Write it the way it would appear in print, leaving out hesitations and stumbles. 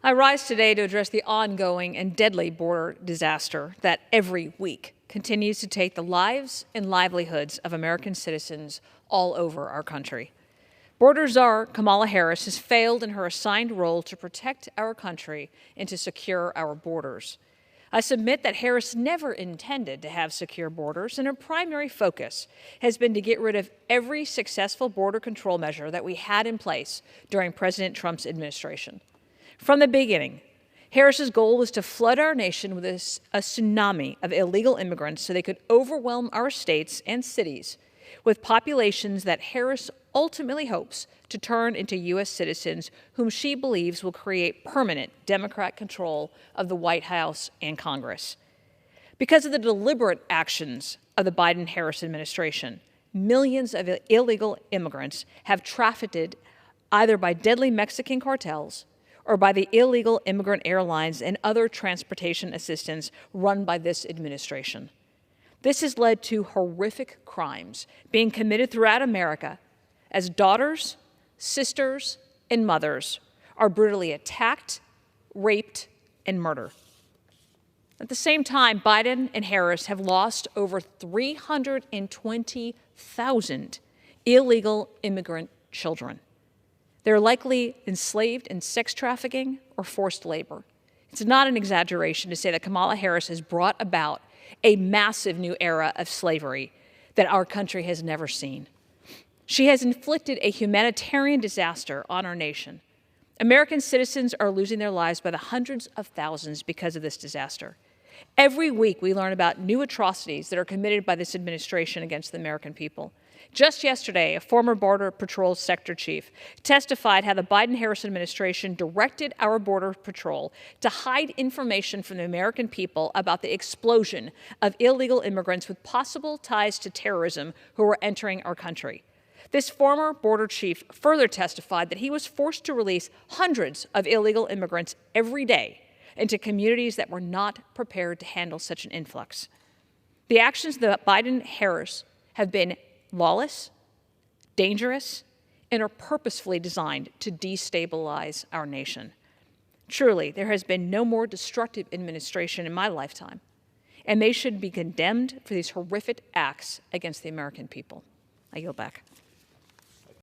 I rise today to address the ongoing and deadly border disaster that every week continues to take the lives and livelihoods of American citizens all over our country. Border Czar Kamala Harris has failed in her assigned role to protect our country and to secure our borders. I submit that Harris never intended to have secure borders, and her primary focus has been to get rid of every successful border control measure that we had in place during President Trump's administration. From the beginning, Harris's goal was to flood our nation with a tsunami of illegal immigrants so they could overwhelm our states and cities with populations that Harris ultimately hopes to turn into U.S. citizens whom she believes will create permanent Democrat control of the White House and Congress. Because of the deliberate actions of the Biden-Harris administration, millions of illegal immigrants have trafficked either by deadly Mexican cartels or by the illegal immigrant airlines and other transportation assistance run by this administration. This has led to horrific crimes being committed throughout America as daughters, sisters, and mothers are brutally attacked, raped, and murdered. At the same time, Biden and Harris have lost over 320,000 illegal immigrant children. They're likely enslaved in sex trafficking or forced labor. It's not an exaggeration to say that Kamala Harris has brought about a massive new era of slavery that our country has never seen. She has inflicted a humanitarian disaster on our nation. American citizens are losing their lives by the hundreds of thousands because of this disaster. Every week we learn about new atrocities that are committed by this administration against the American people. Just yesterday, a former Border Patrol sector chief testified how the Biden-Harris administration directed our Border Patrol to hide information from the American people about the explosion of illegal immigrants with possible ties to terrorism who were entering our country. This former border chief further testified that he was forced to release hundreds of illegal immigrants every day into communities that were not prepared to handle such an influx. The actions that Biden-Harris have been lawless, dangerous, and are purposefully designed to destabilize our nation. Truly, there has been no more destructive administration in my lifetime, and they should be condemned for these horrific acts against the American people. I yield back.